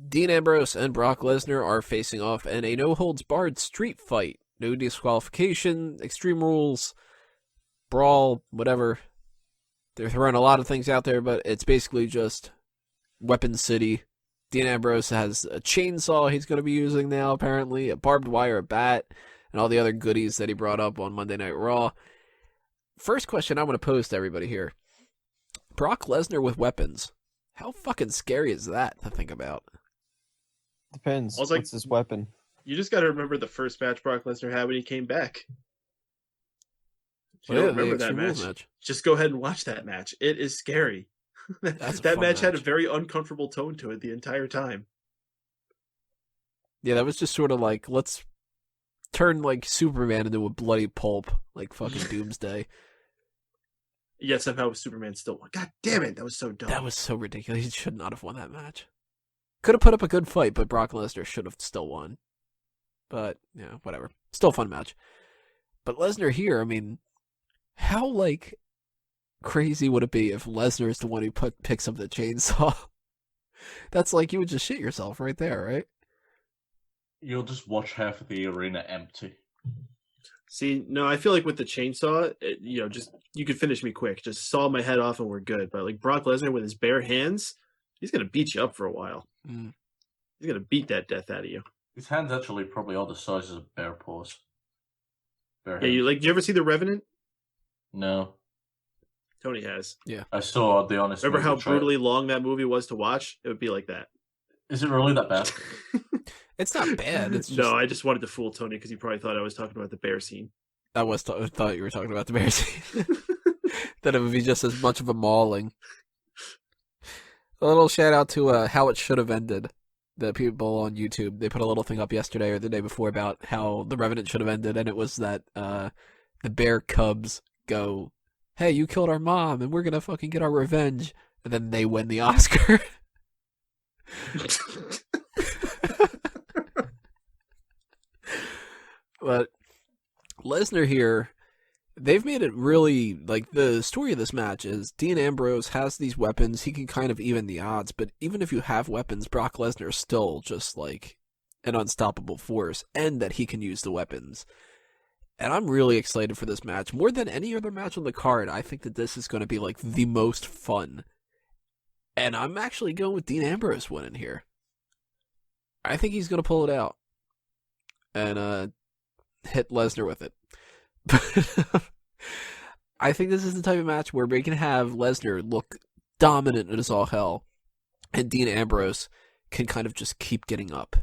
Dean Ambrose and Brock Lesnar are facing off in a no-holds-barred street fight. No disqualification, extreme rules, brawl, whatever. They're throwing a lot of things out there, but it's basically just Weapon City. Dean Ambrose has a chainsaw he's going to be using now, apparently, a barbed wire, a bat, and all the other goodies that he brought up on Monday Night Raw. First question I want to pose to everybody here. Brock Lesnar with weapons. How fucking scary is that to think about? Depends. Also, What's his weapon? You just got to remember the first match Brock Lesnar had when he came back. If you Well, don't remember that Extreme Rules match, just go ahead and watch that match. It is scary. That match had a very uncomfortable tone to it the entire time. Yeah, that was just sort of like, let's turn like Superman into a bloody pulp, like fucking Doomsday. Yet somehow Superman still won. God damn it, that was so dumb. That was so ridiculous. He should not have won that match. Could have put up a good fight, but Brock Lesnar should have still won. But, yeah, whatever. Still a fun match. But Lesnar here, I mean, how, like, crazy would it be if Lesnar is the one who picks up the chainsaw? That's like, you would just shit yourself right there, right? You'll just watch half of the arena empty. See, no, I feel like with the chainsaw, just you could finish me quick. Just saw my head off and we're good. But like Brock Lesnar with his bare hands, he's gonna beat you up for a while. Mm. He's gonna beat that death out of you. His hands actually probably all the sizes of bear paws. Bear Yeah, hands. did you ever see The Revenant? No. Tony has. Yeah. I saw the honest. Remember how movie trailer. brutally long that movie was to watch? It would be like that. Is it really that bad? It's not bad. It's just... No, I just wanted to fool Tony because he probably thought I was talking about the bear scene. I thought you were talking about the bear scene. That it would be just as much of a mauling. A little shout out to how it should have ended. The people on YouTube, they put a little thing up yesterday or the day before about how The Revenant should have ended, and it was that the bear cubs go, "Hey, you killed our mom, and we're gonna fucking get our revenge," and then they win the Oscar. But Lesnar here, they've made it really, like, the story of this match is Dean Ambrose has these weapons, he can kind of even the odds, but even if you have weapons, Brock Lesnar is still just, like, an unstoppable force, and that he can use the weapons. And I'm really excited for this match. More than any other match on the card, I think that this is going to be, like, the most fun. And I'm actually going with Dean Ambrose winning here. I think he's going to pull it out. And, hit Lesnar with it. I think this is the type of match where we can have Lesnar look dominant as all hell, and Dean Ambrose can kind of just keep getting up.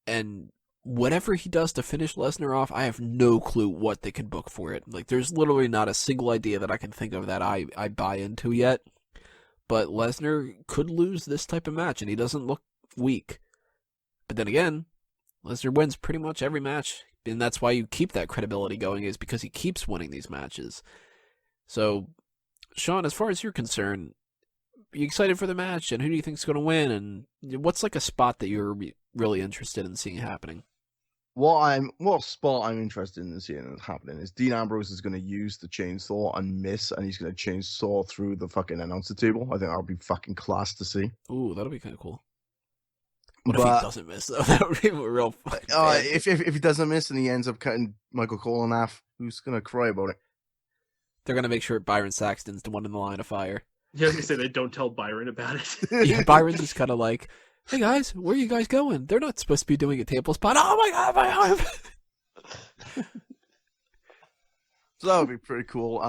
And whatever he does to finish Lesnar off, I have no clue what they can book for it. Like, there's literally not a single idea that I can think of that I buy into yet. But Lesnar could lose this type of match, and he doesn't look weak. But then again, Lesnar wins pretty much every match, and that's why you keep that credibility going, is because he keeps winning these matches. So, Sean, as far as you're concerned, are you excited for the match, and who do you think is going to win, and what's like a spot that you're really interested in seeing happening? What spot I'm interested in seeing happening is Dean Ambrose is going to use the chainsaw and miss, and he's going to chainsaw through the fucking announcer table. I think that'll be fucking class to see. Ooh, that'll be kind of cool. What if he doesn't miss, though? That would be real fucking bad. If he doesn't miss and he ends up cutting Michael Cole in half, who's going to cry about it? They're going to make sure Byron Saxton's the one in the line of fire. Yeah, I was going to say, they don't tell Byron about it. Yeah, Byron's just kind of like, "Hey guys, where are you guys going? They're not supposed to be doing a table spot." Oh my god, my arm! So that would be pretty cool.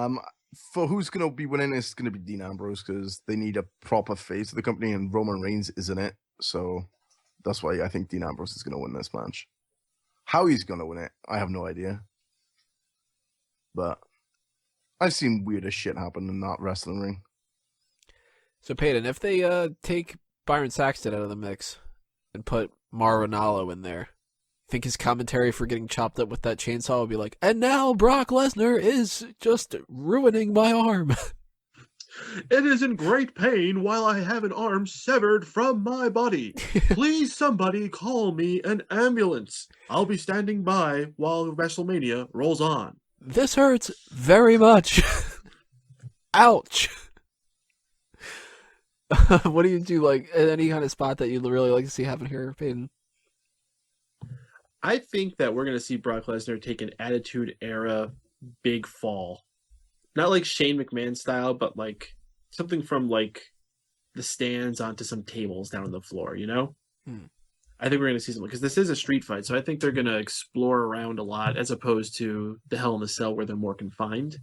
For who's going to be winning, it's going to be Dean Ambrose, because they need a proper face of the company, and Roman Reigns isn't it. So that's why I think Dean Ambrose is going to win this match. How he's going to win it, I have no idea. But I've seen weirder shit happen in that wrestling ring. So Peyton, if they take Byron Saxton out of the mix and put Mauro Ranallo in there, think his commentary for getting chopped up with that chainsaw would be like, "And now Brock Lesnar is just ruining my arm." It is in great pain while I have an arm severed from my body. Please somebody call me an ambulance. I'll be standing by while WrestleMania rolls on. This hurts very much. Ouch. What do you do, like, any kind of spot that you'd really like to see happen here, Peyton? I think that we're going to see Brock Lesnar take an Attitude Era big fall. Not like Shane McMahon style, but like something from like the stands onto some tables down on the floor, you know? I think we're going to see something because this is a street fight, so I think they're going to explore around a lot as opposed to the Hell in a Cell where they're more confined.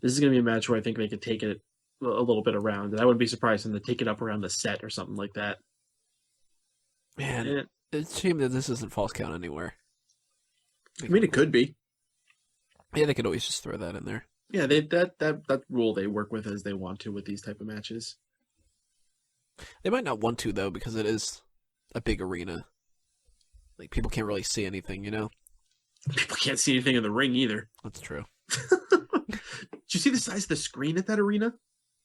This is going to be a match where I think they could take it a little bit around, and I wouldn't be surprised if they take it up around the set or something like that. Man, it's a shame that this isn't False Count anywhere. I mean, it could be. Yeah, they could always just throw that in there. Yeah, that rule they work with as they want to with these type of matches. They might not want to, though, because it is a big arena. Like, people can't really see anything, you know? People can't see anything in the ring either. That's true. Did you see the size of the screen at that arena?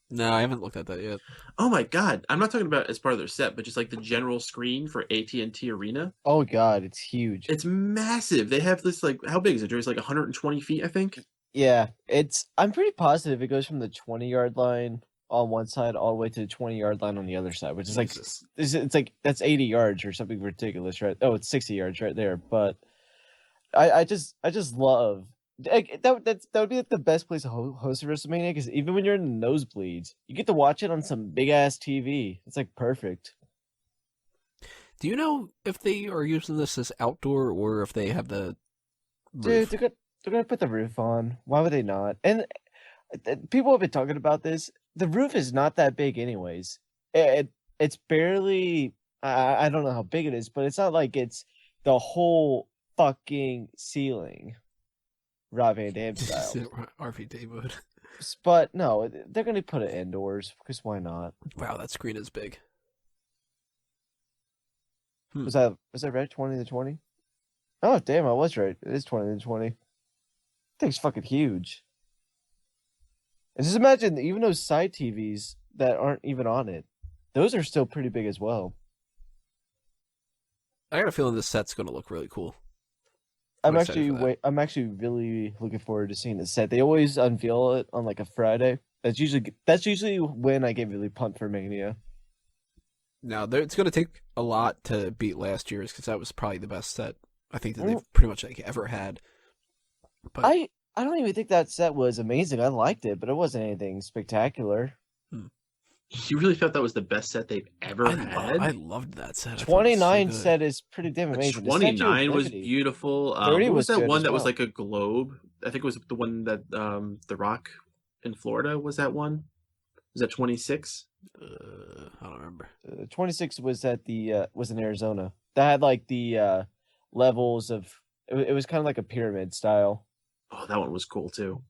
No, I haven't looked at that yet. Oh my god! I'm not talking about as part of their set, but just like the general screen for AT&T Arena. Oh god, it's huge. It's massive. They have this like how big is it? It's like 120 feet, I think. Yeah, I'm pretty positive it goes from the 20-yard line on one side all the way to the 20-yard line on the other side, which is like it's like that's 80 yards or something ridiculous, right? Oh, it's 60 yards right there. But I just love. That would be like the best place to host a WrestleMania because even when you're in the nosebleeds, you get to watch it on some big ass TV. It's like perfect. Do you know if they are using this as outdoor or if they have the roof? Dude, they're gonna put the roof on. Why would they not? And people have been talking about this. The roof is not that big, anyways. It's barely. I don't know how big it is, but it's not like it's the whole fucking ceiling. Rob Van Dam style. RVD mode. But no, they're going to put it indoors because why not? Wow, that screen is big. Was that right? 20 to 20? Oh, damn, I was right. It is 20 to 20. That thing's fucking huge. And just imagine, even those side TVs that aren't even on it, those are still pretty big as well. I got a feeling this set's going to look really cool. I'm actually really looking forward to seeing the set. They always unveil it on like a Friday. That's usually when I get really pumped for Mania. Now, it's going to take a lot to beat last year's because that was probably the best set I think that they've pretty much like ever had. But I don't even think that set was amazing. I liked it, but it wasn't anything spectacular. You really thought that was the best set they've ever had? I loved that set. 29 set is pretty damn amazing. 29 was beautiful. 30 was that one that was well. like a globe? I think it was the one that The Rock in Florida was that one. Was that 26? I don't remember. 26 was at the was in Arizona. That had like the levels of it was kind of like a pyramid style. Oh, that one was cool too.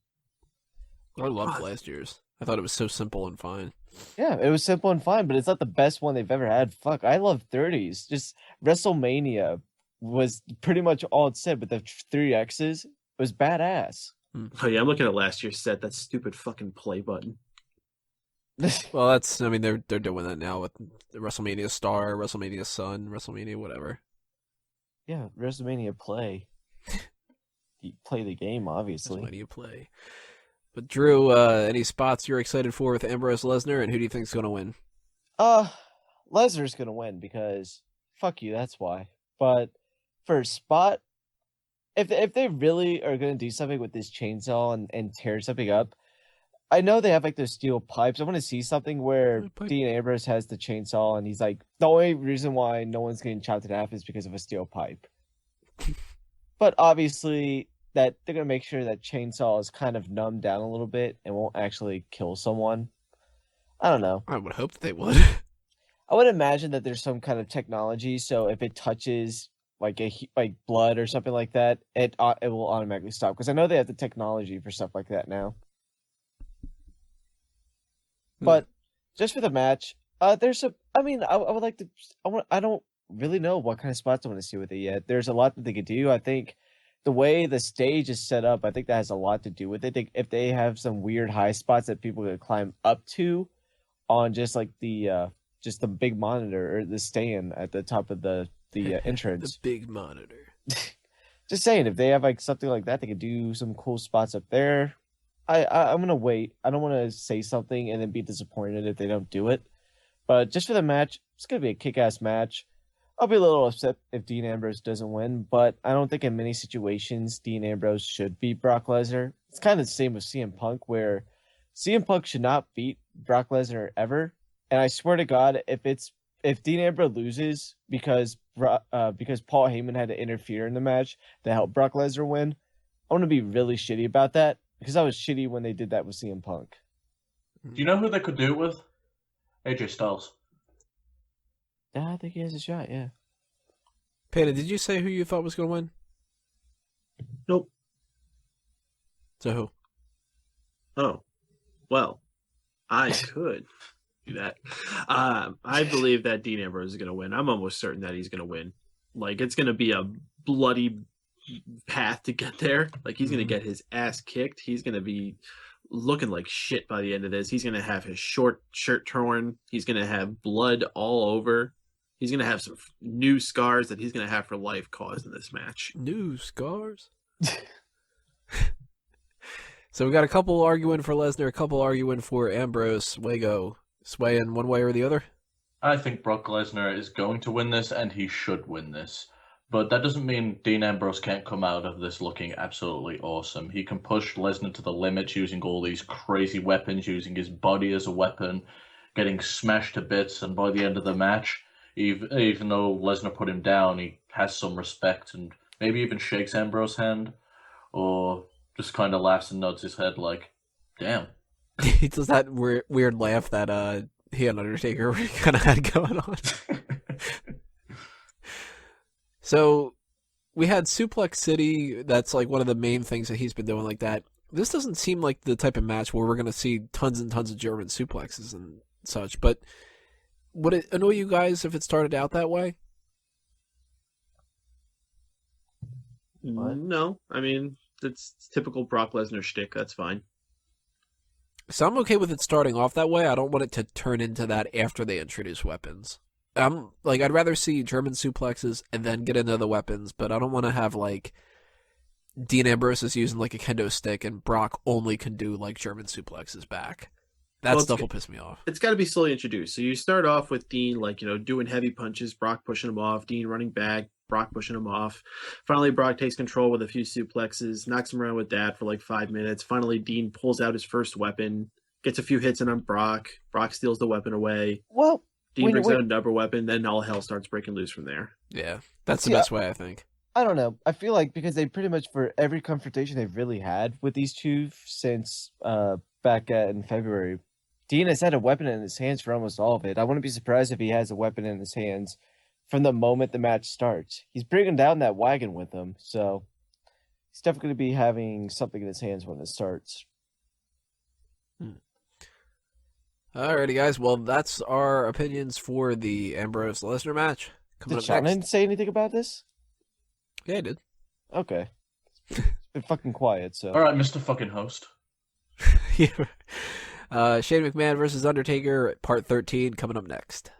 I loved last year's. I thought it was so simple and fine. Yeah, it was simple and fine, but it's not the best one they've ever had. Fuck, I love 30s. Just WrestleMania was pretty much all it said, but the 3Xs was badass. Oh yeah, I'm looking at last year's set. That stupid fucking play button. Well, they're doing that now with the WrestleMania Star, WrestleMania Sun, WrestleMania whatever. Yeah, WrestleMania play. You play the game, obviously. WrestleMania play. But Drew, any spots you're excited for with Ambrose Lesnar, and who do you think's gonna win? Lesnar's gonna win because fuck you, that's why. But for a spot, if they really are gonna do something with this chainsaw and tear something up, I know they have like those steel pipes. I want to see something where Dean Ambrose has the chainsaw and he's like, the only reason why no one's getting chopped in half is because of a steel pipe. But obviously, that they're gonna make sure that chainsaw is kind of numbed down a little bit and won't actually kill someone. I don't know. I would hope that they would. I would imagine that there's some kind of technology, so if it touches like blood or something like that, it will automatically stop. Because I know they have the technology for stuff like that now. But just for the match, there's a. I mean, I would like to. I don't really know what kind of spots I want to see with it yet. There's a lot that they could do. I think the way the stage is set up, I think that has a lot to do with it. If they have some weird high spots that people could climb up to, on just like the big monitor or the stand at the top of the entrance. The big monitor. Just saying, if they have like something like that, they could do some cool spots up there. I'm gonna wait. I don't want to say something and then be disappointed if they don't do it. But just for the match, it's going to be a kick-ass match. I'll be a little upset if Dean Ambrose doesn't win, but I don't think in many situations Dean Ambrose should beat Brock Lesnar. It's kind of the same with CM Punk, where CM Punk should not beat Brock Lesnar ever. And I swear to God, if Dean Ambrose loses because Paul Heyman had to interfere in the match to help Brock Lesnar win, I'm going to be really shitty about that because I was shitty when they did that with CM Punk. Do you know who they could do it with? AJ Styles. Yeah, I think he has a shot, yeah. Panda, did you say who you thought was going to win? Nope. So who? Oh, well, I could do that. I believe that Dean Ambrose is going to win. I'm almost certain that he's going to win. Like, it's going to be a bloody path to get there. Like, he's going to get his ass kicked. He's going to be looking like shit by the end of this. He's going to have his short shirt torn. He's going to have blood all over. He's going to have some new scars that he's going to have for life caused in this match. New scars? So we got a couple arguing for Lesnar, a couple arguing for Ambrose. Wago, swaying one way or the other? I think Brock Lesnar is going to win this, and he should win this. But that doesn't mean Dean Ambrose can't come out of this looking absolutely awesome. He can push Lesnar to the limits using all these crazy weapons, using his body as a weapon, getting smashed to bits, and by the end of the match, even though Lesnar put him down, he has some respect and maybe even shakes Ambrose's hand, or just kind of laughs and nods his head like, damn. He does that weird laugh that he and Undertaker kind of had going on. So we had Suplex City. That's like one of the main things that he's been doing like that. This doesn't seem like the type of match where we're going to see tons and tons of German suplexes and such, but would it annoy you guys if it started out that way? What? No, I mean, it's typical Brock Lesnar shtick. That's fine. So I'm okay with it starting off that way. I don't want it to turn into that after they introduce weapons. I'd rather see German suplexes and then get into the weapons, but I don't want to have like Dean Ambrose is using like a kendo stick and Brock only can do like German suplexes back. That stuff will piss me off. It's got to be slowly introduced. So you start off with Dean, like, doing heavy punches, Brock pushing him off, Dean running back, Brock pushing him off. Finally, Brock takes control with a few suplexes, knocks him around with that for like 5 minutes. Finally, Dean pulls out his first weapon, gets a few hits in on Brock. Brock steals the weapon away. Well, Dean brings out another weapon, then all hell starts breaking loose from there. Yeah, that's the best way, I think. I don't know. I feel like because they pretty much, for every confrontation they've really had with these two since back in February, Dean has had a weapon in his hands for almost all of it. I wouldn't be surprised if he has a weapon in his hands from the moment the match starts. He's bringing down that wagon with him, so he's definitely going to be having something in his hands when it starts. Alrighty, guys. Well, that's our opinions for the Ambrose Lesnar match. Did Shannon say anything about this? Yeah, I did. Okay. It's been fucking quiet, so. All right, Mr. fucking host. Yeah. Shane McMahon versus Undertaker, part 13, coming up next.